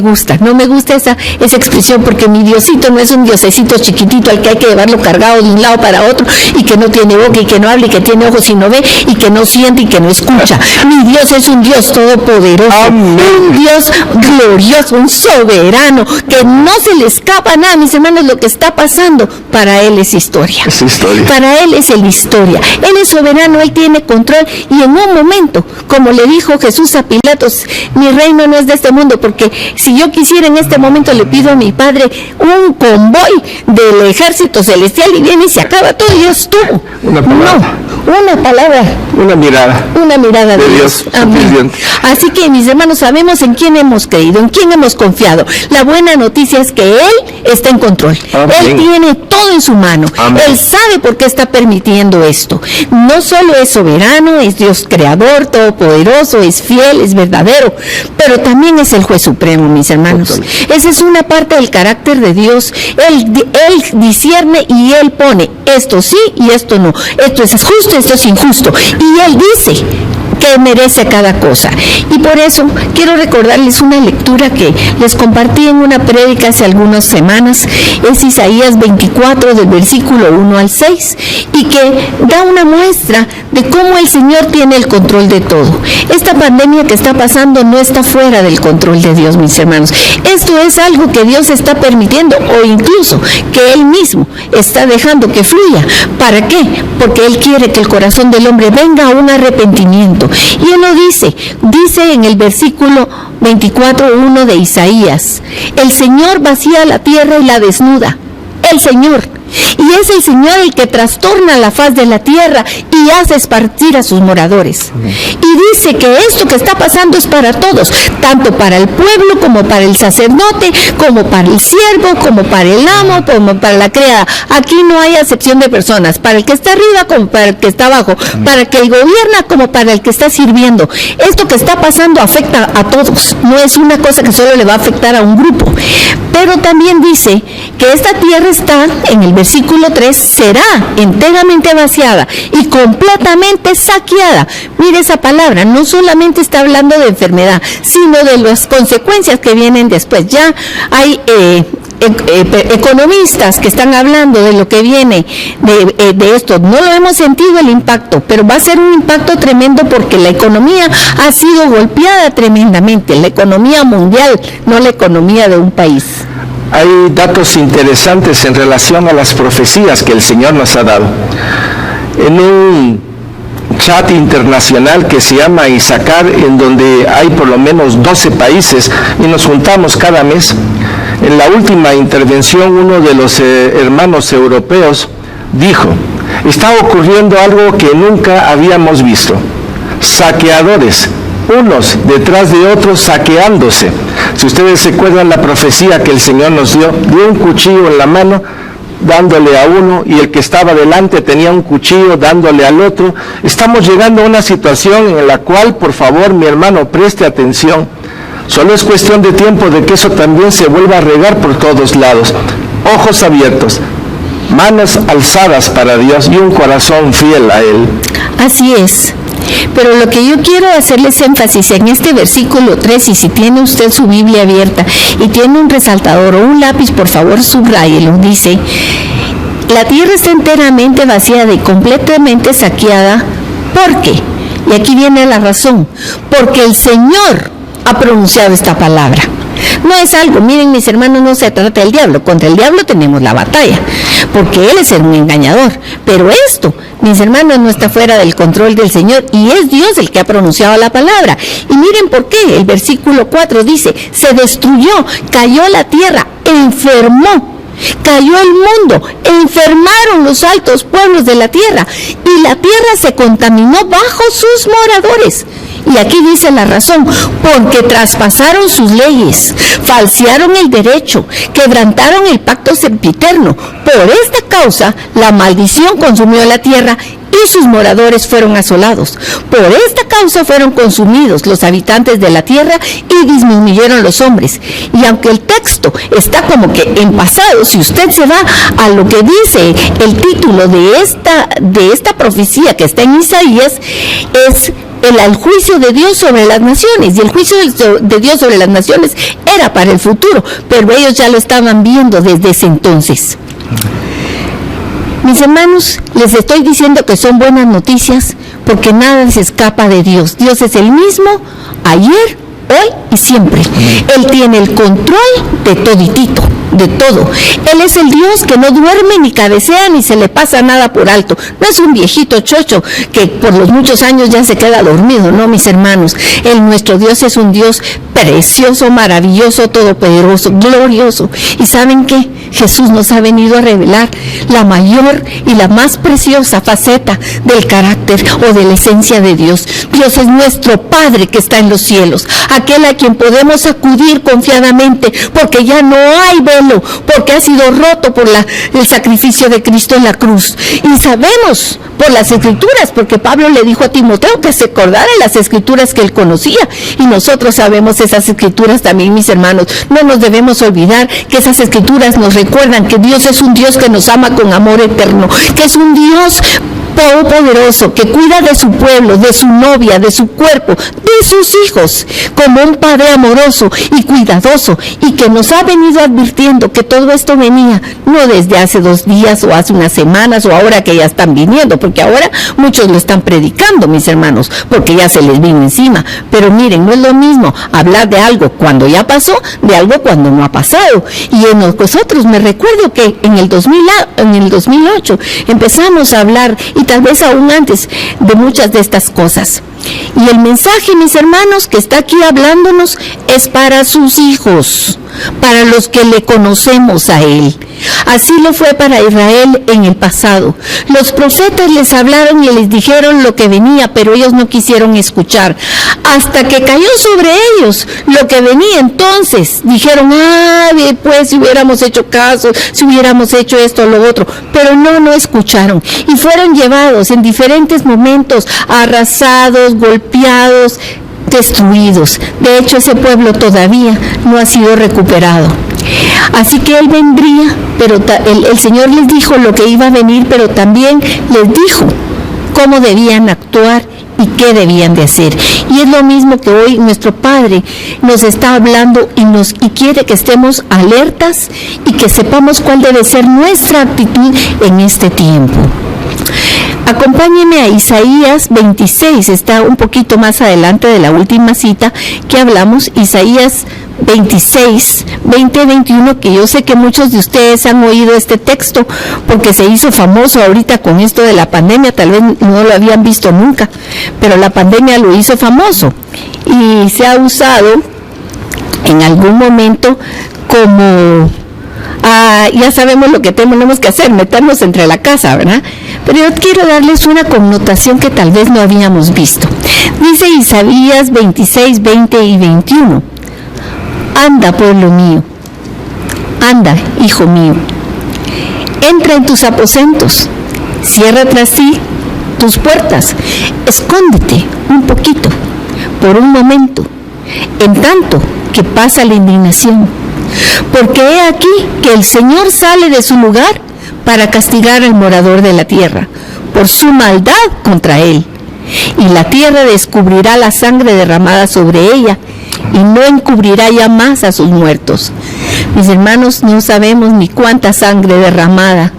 gusta esa expresión, porque mi diosito no es un diosecito chiquitito al que hay que llevarlo cargado de un lado para otro, y que no tiene boca y que no habla y que tiene ojos y no ve y que no siente y que no escucha. Mi Dios es un Dios todopoderoso. Amén. Un Dios Dios glorioso, un soberano, que no se le escapa nada, mis hermanos, lo que está pasando, para Él es historia. Es historia. Para Él es la historia. Él es soberano, Él tiene control, y en un momento, como le dijo Jesús a Pilatos, mi reino no es de este mundo, porque si yo quisiera en este momento le pido a mi Padre un convoy del ejército celestial y viene y se acaba todo y ya estuvo. Una palabra. No, una palabra. Una mirada de Dios. Amén. Así que, mis hermanos, sabemos en quién hemos creído, en quién hemos confiado. La buena noticia es que Él está en control. Amén. Él tiene todo en su mano. Amén. Él sabe por qué está permitiendo esto. No solo es soberano, es Dios creador, todopoderoso, es fiel, es verdadero, pero también es el juez supremo, mis hermanos. Total. Esa es una parte del carácter de Dios. Él discierne y Él pone esto sí y esto no. Esto es justo, esto es injusto. Y Él dice que merece cada cosa. Y por eso quiero recordarles una lectura que les compartí en una prédica hace algunas semanas. Es Isaías 24, del versículo 1 al 6, y que da una muestra de cómo el Señor tiene el control de todo. Esta pandemia que está pasando no está fuera del control de Dios, mis hermanos. Esto es algo que Dios está permitiendo, o incluso que Él mismo está dejando que fluya. ¿Para qué? Porque Él quiere que el corazón del hombre venga a un arrepentimiento. Y Él lo dice en el versículo 24:1 de Isaías: el Señor vacía la tierra y la desnuda. El Señor. Y es el Señor el que trastorna la faz de la tierra y hace esparcir a sus moradores. Y dice que esto que está pasando es para todos, tanto para el pueblo como para el sacerdote, como para el siervo, como para el amo, como para la criada. Aquí no hay acepción de personas, para el que está arriba como para el que está abajo, para el que gobierna como para el que está sirviendo. Esto que está pasando afecta a todos, no es una cosa que solo le va a afectar a un grupo. Pero también dice que esta tierra está, en el versículo 3, será enteramente vaciada y completamente saqueada. Mire esa palabra, no solamente está hablando de enfermedad, sino de las consecuencias que vienen después. Ya hay economistas que están hablando de lo que viene de esto. No lo hemos sentido el impacto, pero va a ser un impacto tremendo porque la economía ha sido golpeada tremendamente, la economía mundial, no la economía de un país. Hay datos interesantes en relación a las profecías que el Señor nos ha dado. En un chat internacional que se llama Isacar, en donde hay por lo menos 12 países y nos juntamos cada mes, en la última intervención uno de los hermanos europeos dijo: está ocurriendo algo que nunca habíamos visto. Saqueadores, unos detrás de otros saqueándose. Si ustedes se acuerdan la profecía que el Señor nos dio un cuchillo en la mano dándole a uno y el que estaba delante tenía un cuchillo dándole al otro. Estamos llegando a una situación en la cual, por favor, mi hermano, preste atención. Solo es cuestión de tiempo de que eso también se vuelva a regar por todos lados. Ojos abiertos, manos alzadas para Dios y un corazón fiel a Él. Así es. Pero lo que yo quiero hacerles énfasis en este versículo 3, y si tiene usted su Biblia abierta y tiene un resaltador o un lápiz, por favor subráyelo. Dice: la tierra está enteramente vaciada y completamente saqueada. ¿Por qué? Y aquí viene la razón. Porque el Señor ha pronunciado esta palabra. No es algo, miren mis hermanos, no se trata del diablo. Contra el diablo tenemos la batalla, porque él es un engañador. Pero esto, mis hermanos, no está fuera del control del Señor, y es Dios el que ha pronunciado la palabra. Y miren por qué. El versículo 4 dice: se destruyó, cayó la tierra, enfermó. Cayó el mundo, enfermaron los altos pueblos de la tierra, y la tierra se contaminó bajo sus moradores. Y aquí dice la razón: porque traspasaron sus leyes, falsearon el derecho, quebrantaron el pacto sempiterno. Por esta causa, la maldición consumió la tierra y sus moradores fueron asolados. Por esta causa fueron consumidos los habitantes de la tierra y disminuyeron los hombres. Y aunque el texto está como que en pasado, si usted se va a lo que dice el título de esta profecía que está en Isaías, es el juicio de Dios sobre las naciones. Y el juicio de Dios sobre las naciones era para el futuro, pero ellos ya lo estaban viendo desde ese entonces. Mis hermanos, les estoy diciendo que son buenas noticias porque nada se escapa de Dios. Dios es el mismo ayer, hoy y siempre. Él tiene el control de toditito, de todo. Él es el Dios que no duerme ni cabecea ni se le pasa nada por alto. No es un viejito chocho que por los muchos años ya se queda dormido, no, mis hermanos. Nuestro Dios es un Dios precioso, maravilloso, todopoderoso, glorioso. ¿Y saben qué? Jesús nos ha venido a revelar la mayor y la más preciosa faceta del carácter o de la esencia de Dios. Dios es nuestro Padre que está en los cielos, aquel a quien podemos acudir confiadamente, porque ya no hay velo, porque ha sido roto por el sacrificio de Cristo en la cruz. Y sabemos por las Escrituras, porque Pablo le dijo a Timoteo que se acordara de las Escrituras que él conocía, y nosotros sabemos esas Escrituras también, mis hermanos. No nos debemos olvidar que esas Escrituras nos recuerdan que Dios es un Dios que nos ama con amor eterno, que es un Dios todopoderoso, que cuida de su pueblo, de su novia, de su cuerpo, de sus hijos, como un Padre amoroso y cuidadoso, y que nos ha venido advirtiendo que todo esto venía no desde hace 2 días o hace unas semanas o ahora que ya están viniendo, porque ahora muchos lo están predicando, mis hermanos, porque ya se les vino encima. Pero miren, no es lo mismo hablar de algo cuando ya pasó, de algo cuando no ha pasado. Y en nosotros, me recuerdo que en el 2008 empezamos a hablar, y tal vez aún antes, de muchas de estas cosas. Y el mensaje, mis hermanos, que está aquí hablándonos es para sus hijos, para los que le conocemos a Él. Así lo fue para Israel en el pasado. Los profetas les hablaron y les dijeron lo que venía, pero ellos no quisieron escuchar. Hasta que cayó sobre ellos lo que venía, entonces dijeron, pues si hubiéramos hecho caso, si hubiéramos hecho esto o lo otro. Pero no escucharon. Y fueron llevados en diferentes momentos, arrasados, golpeados, destruidos. De hecho, ese pueblo todavía no ha sido recuperado. Así que Él vendría, pero el Señor les dijo lo que iba a venir, pero también les dijo cómo debían actuar y qué debían de hacer. Y es lo mismo que hoy nuestro Padre nos está hablando y quiere que estemos alertas y que sepamos cuál debe ser nuestra actitud en este tiempo. Acompáñenme a Isaías 26, está un poquito más adelante de la última cita que hablamos, Isaías 26, 20, 21, que yo sé que muchos de ustedes han oído este texto porque se hizo famoso ahorita con esto de la pandemia, tal vez no lo habían visto nunca, pero la pandemia lo hizo famoso y se ha usado en algún momento como... ya sabemos lo que tenemos que hacer, meternos entre la casa, ¿verdad? Pero yo quiero darles una connotación que tal vez no habíamos visto. Dice Isaías 26, 20 y 21. Anda, pueblo mío, anda, hijo mío, entra en tus aposentos, cierra tras ti tus puertas, escóndete un poquito, por un momento, en tanto que pasa la indignación. Porque he aquí que el Señor sale de su lugar para castigar al morador de la tierra por su maldad contra él. Y la tierra descubrirá la sangre derramada sobre ella y no encubrirá ya más a sus muertos. Mis hermanos, no sabemos ni cuánta sangre derramada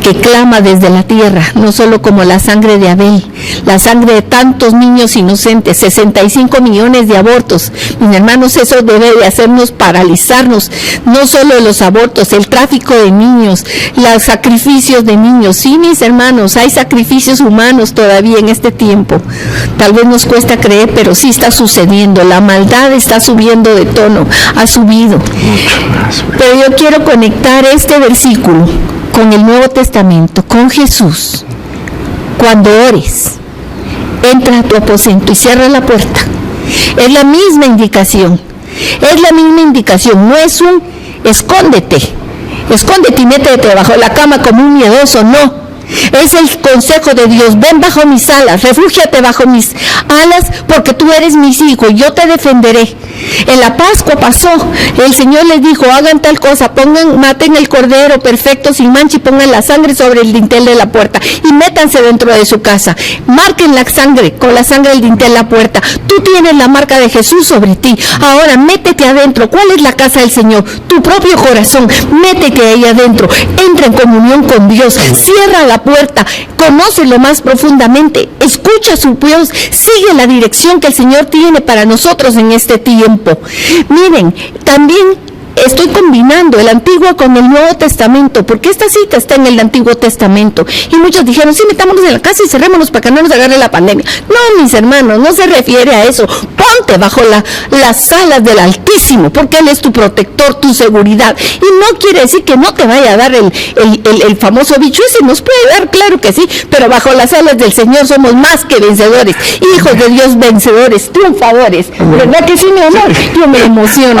que clama desde la tierra, no solo como la sangre de Abel, la sangre de tantos niños inocentes, 65 millones de abortos. Mis hermanos, eso debe de hacernos paralizarnos, no solo los abortos, el tráfico de niños, los sacrificios de niños. Sí, mis hermanos, hay sacrificios humanos todavía en este tiempo. Tal vez nos cuesta creer, pero sí está sucediendo. La maldad está subiendo de tono, ha subido. Pero yo quiero conectar este versículo con el Nuevo Testamento, con Jesús. Cuando ores, entra a tu aposento y cierra la puerta. Es la misma indicación. No es un escóndete y métete bajo la cama como un miedoso, no. Es el consejo de Dios: ven bajo mis alas, refúgiate bajo mis alas, porque tú eres mis hijos, yo te defenderé. En la Pascua pasó, el Señor les dijo: hagan tal cosa, maten el cordero perfecto sin mancha y pongan la sangre sobre el dintel de la puerta y métanse dentro de su casa, marquen la sangre con la sangre del dintel de la puerta. Tú tienes la marca de Jesús sobre ti, ahora métete adentro. ¿Cuál es la casa del Señor? Tu propio corazón, métete ahí adentro, entra en comunión con Dios, cierra la la puerta, conócelo más profundamente, escucha su voz, sigue la dirección que el Señor tiene para nosotros en este tiempo. Miren, también estoy combinando el Antiguo con el Nuevo Testamento, porque esta cita está en el Antiguo Testamento. Y muchos dijeron, sí, metámonos en la casa y cerrémonos para que no nos agarre la pandemia. No, mis hermanos, no se refiere a eso. Ponte bajo las alas del Altísimo, porque Él es tu protector, tu seguridad. Y no quiere decir que no te vaya a dar el famoso bicho. Ese nos puede dar, claro que sí, pero bajo las alas del Señor somos más que vencedores, hijos de Dios vencedores, triunfadores. ¿Verdad que sí, mi amor? Yo me emociono,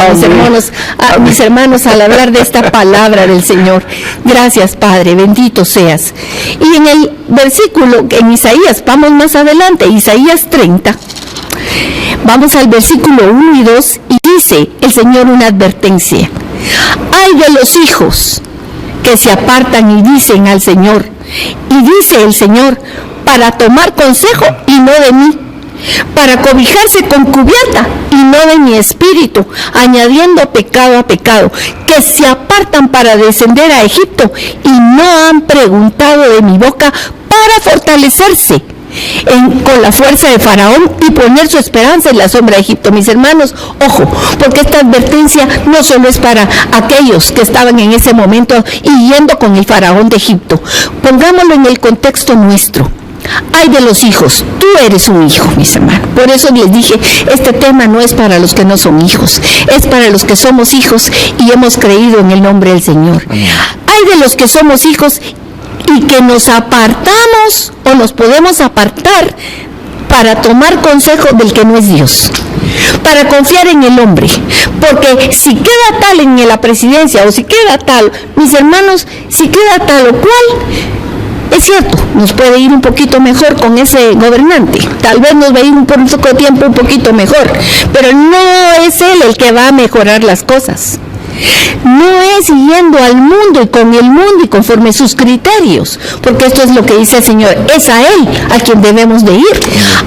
mis hermanos, al hablar de esta palabra del Señor. Gracias, Padre, bendito seas. Y en el versículo, en Isaías, vamos más adelante, Isaías 30, vamos al versículo 1 y 2, y dice el Señor una advertencia. Ay de los hijos que se apartan y dicen al Señor, y dice el Señor, para tomar consejo y no de mí, para cobijarse con cubierta y no de mi espíritu, añadiendo pecado a pecado, que se apartan para descender a Egipto y no han preguntado de mi boca para fortalecerse con la fuerza de Faraón y poner su esperanza en la sombra de Egipto. Mis hermanos, ojo, porque esta advertencia no solo es para aquellos que estaban en ese momento y yendo con el Faraón de Egipto. Pongámoslo en el contexto nuestro. Ay de los hijos, tú eres un hijo, mis hermanos. Por eso les dije, este tema no es para los que no son hijos, es para los que somos hijos y hemos creído en el nombre del Señor. Ay de los que somos hijos y que nos apartamos o nos podemos apartar para tomar consejo del que no es Dios, para confiar en el hombre, porque si queda tal en la presidencia o si queda tal, mis hermanos, si queda tal o cual, es cierto, nos puede ir un poquito mejor con ese gobernante, tal vez nos va a ir un poco de tiempo un poquito mejor, pero no es él el que va a mejorar las cosas. No es yendo al mundo y con el mundo y conforme sus criterios, porque esto es lo que dice el Señor, es a Él a quien debemos de ir,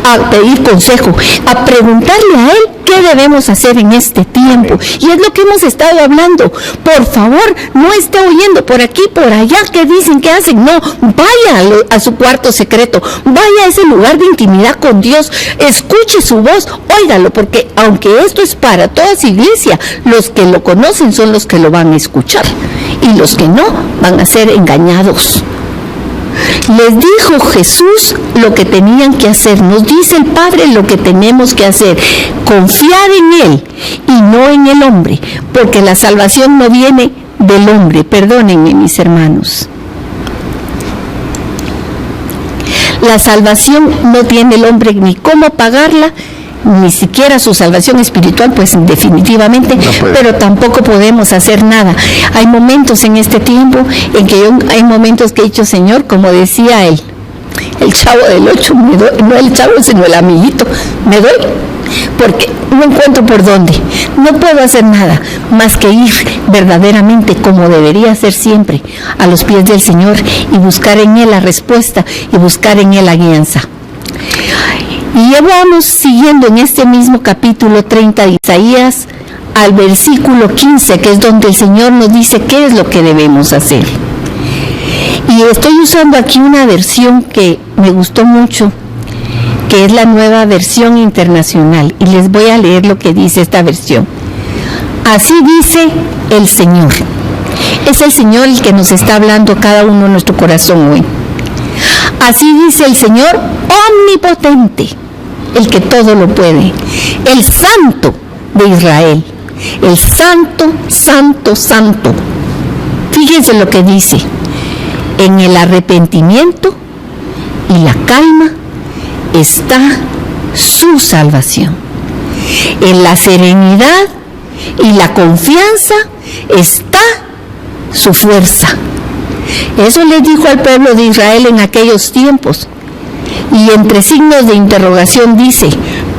a pedir consejo, a preguntarle a Él qué debemos hacer en este tiempo. Y es lo que hemos estado hablando. Por favor, no esté oyendo por aquí, por allá, que dicen, que hacen. No, vaya a su cuarto secreto, vaya a ese lugar de intimidad con Dios, escuche su voz, óigalo, porque aunque esto es para toda su iglesia, los que lo conocen son los que lo van a escuchar y los que no van a ser engañados. Les dijo Jesús lo que tenían que hacer, nos dice el Padre lo que tenemos que hacer, confiar en Él y no en el hombre, porque la salvación no viene del hombre, perdónenme mis hermanos. La salvación no tiene el hombre ni cómo pagarla, ni siquiera su salvación espiritual, pues definitivamente, no, pero tampoco podemos hacer nada. Hay momentos en este tiempo en que hay momentos que he dicho, Señor, como decía el chavo del 8, no el chavo, sino el amiguito, me doy, porque no encuentro por dónde, no puedo hacer nada más que ir verdaderamente como debería ser siempre a los pies del Señor y buscar en Él la respuesta y buscar en Él la guianza. Y vamos siguiendo en este mismo capítulo 30 de Isaías al versículo 15, que es donde el Señor nos dice qué es lo que debemos hacer. Y estoy usando aquí una versión que me gustó mucho, que es la Nueva Versión Internacional, y les voy a leer lo que dice esta versión. Así dice el Señor. Es el Señor el que nos está hablando a cada uno en nuestro corazón hoy. Así dice el Señor omnipotente, el que todo lo puede, el Santo de Israel, el Santo, Santo, Santo. Fíjense lo que dice: en el arrepentimiento y la calma está su salvación, en la serenidad y la confianza está su fuerza. Eso les dijo al pueblo de Israel en aquellos tiempos. Y entre signos de interrogación dice,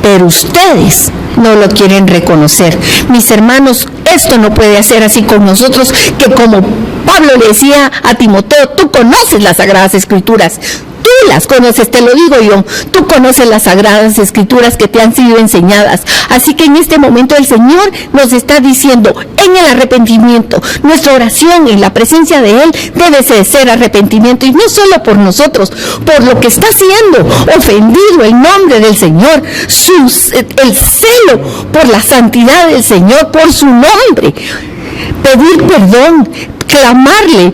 pero ustedes no lo quieren reconocer. Mis hermanos, esto no puede hacer así con nosotros, que como Pablo le decía a Timoteo, tú conoces las Sagradas Escrituras, tú las conoces, te lo digo yo. Tú conoces las sagradas escrituras que te han sido enseñadas. Así que en este momento el Señor nos está diciendo, en el arrepentimiento, nuestra oración en la presencia de Él debe ser arrepentimiento, y no solo por nosotros, por lo que está haciendo, ofendido el nombre del Señor, el celo por la santidad del Señor, por su nombre, pedir perdón, clamarle,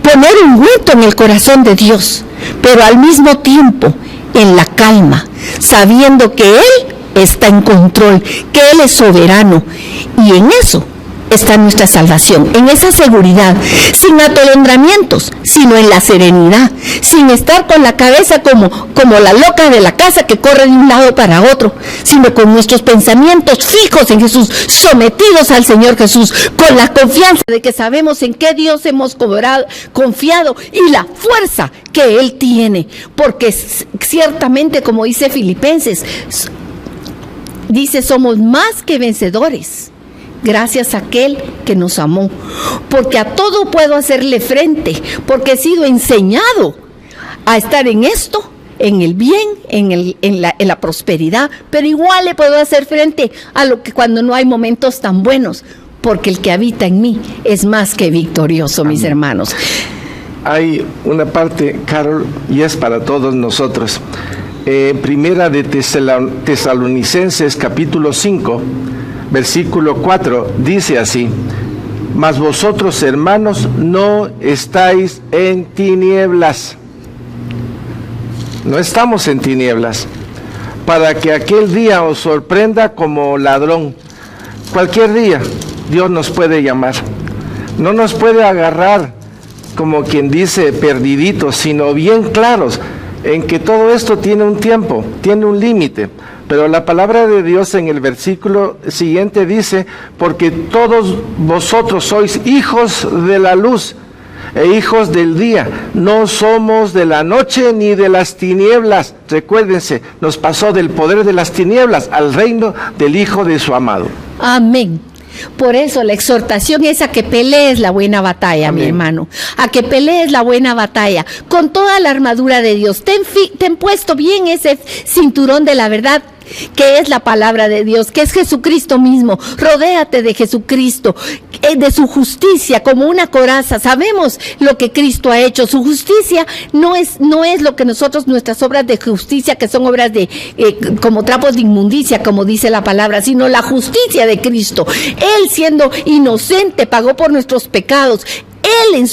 poner un hueco en el corazón de Dios, pero al mismo tiempo en la calma, sabiendo que Él está en control, que Él es soberano, y en eso está nuestra salvación, en esa seguridad, sin atolondramientos, sino en la serenidad, sin estar con la cabeza como la loca de la casa que corre de un lado para otro, sino con nuestros pensamientos fijos en Jesús, sometidos al Señor Jesús, con la confianza de que sabemos en qué Dios hemos confiado y la fuerza que Él tiene, porque ciertamente, como dice Filipenses, dice, somos más que vencedores, gracias a aquel que nos amó, porque a todo puedo hacerle frente, porque he sido enseñado a estar en esto, en el bien, en la prosperidad, pero igual le puedo hacer frente a lo que cuando no hay momentos tan buenos, porque el que habita en mí es más que victorioso. Amén. Mis hermanos. Hay una parte, Carol, y es para todos nosotros. Primera de Tesalonicenses, capítulo 5, versículo 4, dice así: mas vosotros, hermanos, no estáis en tinieblas. No estamos en tinieblas, para que aquel día os sorprenda como ladrón. Cualquier día Dios nos puede llamar. No nos puede agarrar como quien dice perdiditos, sino bien claros en que todo esto tiene un tiempo, tiene un límite. Pero la palabra de Dios en el versículo siguiente dice: porque todos vosotros sois hijos de la luz e hijos del día, no somos de la noche ni de las tinieblas. Recuérdense, nos pasó del poder de las tinieblas al reino del Hijo de su amado. Amén. Por eso la exhortación es a que pelees la buena batalla. Amén. Mi hermano, a que pelees la buena batalla con toda la armadura de Dios. Ten puesto bien ese cinturón de la verdad, que es la palabra de Dios, que es Jesucristo mismo. Rodéate de Jesucristo, de su justicia como una coraza. Sabemos lo que Cristo ha hecho. Su justicia no es lo que nuestras obras de justicia, que son obras de como trapos de inmundicia, como dice la palabra, sino la justicia de Cristo. Él, siendo inocente, pagó por nuestros pecados. Él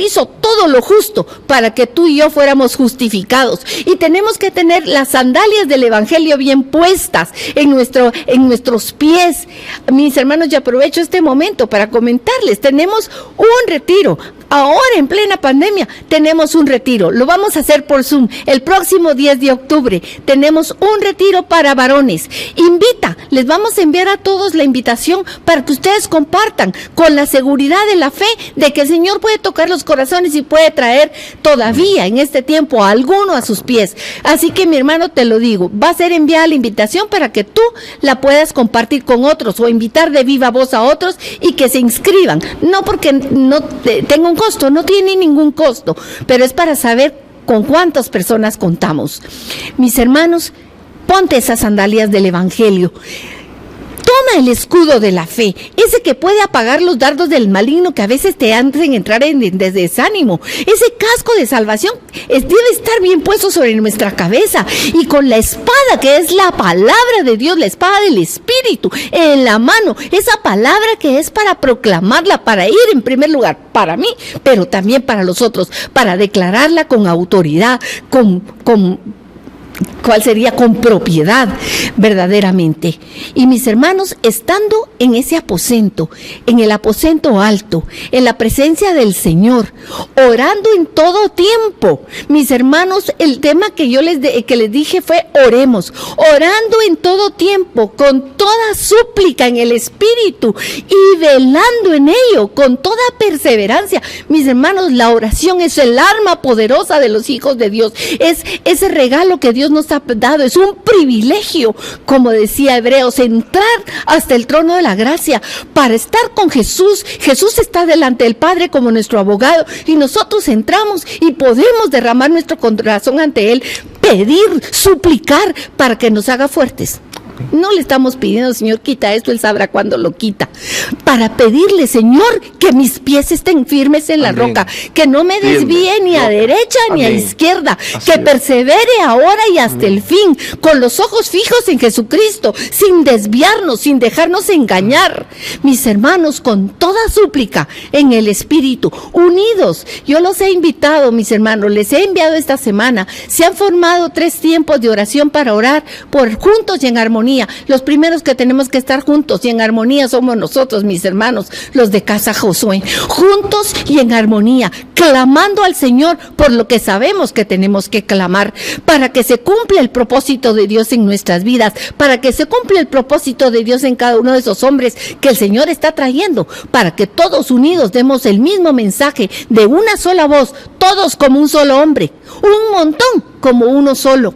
hizo todo lo justo para que tú y yo fuéramos justificados, y tenemos que tener las sandalias del Evangelio bien puestas en nuestros pies. Mis hermanos, ya aprovecho este momento para comentarles, tenemos un retiro. Ahora en plena pandemia tenemos un retiro, lo vamos a hacer por Zoom el próximo 10 de octubre, tenemos un retiro para varones. Les vamos a enviar a todos la invitación para que ustedes compartan con la seguridad de la fe de que el Señor puede tocar los corazones y puede traer todavía en este tiempo a alguno a sus pies. Así que, mi hermano, te lo digo, va a ser enviada la invitación para que tú la puedas compartir con otros o invitar de viva voz a otros y que se inscriban, no porque no tenga un costo, no tiene ningún costo, pero es para saber con cuántas personas contamos. Mis hermanos, ponte esas sandalias del Evangelio. Toma el escudo de la fe, ese que puede apagar los dardos del maligno que a veces te hacen entrar en desánimo. Ese casco de salvación debe estar bien puesto sobre nuestra cabeza, y con la espada que es la palabra de Dios, la espada del Espíritu en la mano, esa palabra que es para proclamarla, para ir en primer lugar para mí, pero también para los otros, para declararla con autoridad, ¿cuál sería? Con propiedad, verdaderamente. Y mis hermanos, estando en ese aposento, en el aposento alto, en la presencia del Señor, orando en todo tiempo. Mis hermanos, el tema que yo les dije fue oremos, orando en todo tiempo, con toda súplica en el Espíritu y velando en ello con toda perseverancia. Mis hermanos, la oración es el arma poderosa de los hijos de Dios. Es ese regalo que Dios nos ha dado. Es un privilegio, como decía Hebreos, entrar hasta el trono de la gracia para estar con Jesús. Jesús está delante del Padre como nuestro abogado y nosotros entramos y podemos derramar nuestro corazón ante Él, pedir, suplicar para que nos haga fuertes. No le estamos pidiendo, Señor, quita esto, Él sabrá cuándo lo quita. Para pedirle, Señor, que mis pies estén firmes en la roca, que no me desvíe ni a derecha ni a izquierda, que persevere ahora y hasta el fin, con los ojos fijos en Jesucristo, sin desviarnos, sin dejarnos engañar. Mis hermanos, con toda súplica en el Espíritu, unidos. Yo los he invitado, mis hermanos, les he enviado esta semana. Se han formado 3 tiempos de oración para orar por juntos y en armonía. Los primeros que tenemos que estar juntos y en armonía somos nosotros, mis hermanos, los de Casa Josué, juntos y en armonía, clamando al Señor por lo que sabemos que tenemos que clamar, para que se cumpla el propósito de Dios en nuestras vidas, para que se cumpla el propósito de Dios en cada uno de esos hombres que el Señor está trayendo, para que todos unidos demos el mismo mensaje de una sola voz, todos como un solo hombre, un montón como uno solo,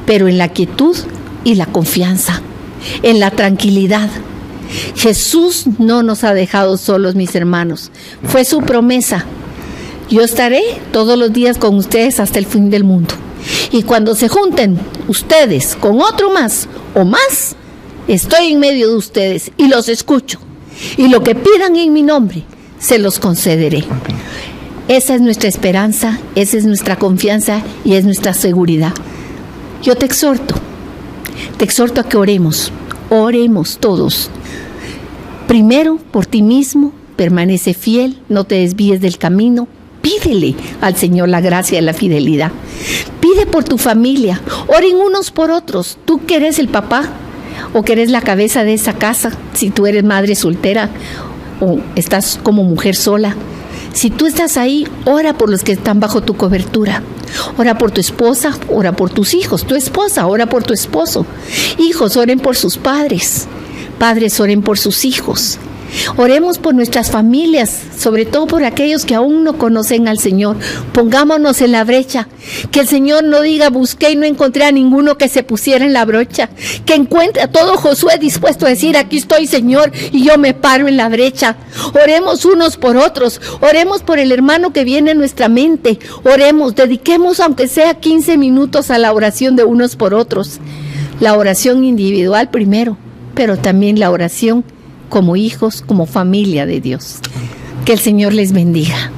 pero en la quietud y la confianza, en la tranquilidad. Jesús no nos ha dejado solos, mis hermanos. Fue su promesa. Yo estaré todos los días con ustedes hasta el fin del mundo. Y cuando se junten ustedes con otro más o más, estoy en medio de ustedes y los escucho. Y lo que pidan en mi nombre, se los concederé. Esa es nuestra esperanza, esa es nuestra confianza y es nuestra seguridad. Yo te exhorto a que oremos todos. Primero, por ti mismo, permanece fiel, no te desvíes del camino, pídele al Señor la gracia y la fidelidad. Pide por tu familia, oren unos por otros. Tú que eres el papá o que eres la cabeza de esa casa, si tú eres madre soltera o estás como mujer sola, si tú estás ahí, ora por los que están bajo tu cobertura. Ora por tu esposa, ora por tus hijos. Tu esposa, ora por tu esposo. Hijos, oren por sus padres. Padres, oren por sus hijos. Oremos por nuestras familias, sobre todo por aquellos que aún no conocen al Señor. Pongámonos en la brecha. Que el Señor no diga, busqué y no encontré a ninguno que se pusiera en la brecha. Que encuentre a todo Josué dispuesto a decir, aquí estoy, Señor, y yo me paro en la brecha. Oremos unos por otros. Oremos por el hermano que viene en nuestra mente. Oremos, dediquemos aunque sea 15 minutos a la oración de unos por otros. La oración individual primero, pero también la oración como hijos, como familia de Dios. Que el Señor les bendiga.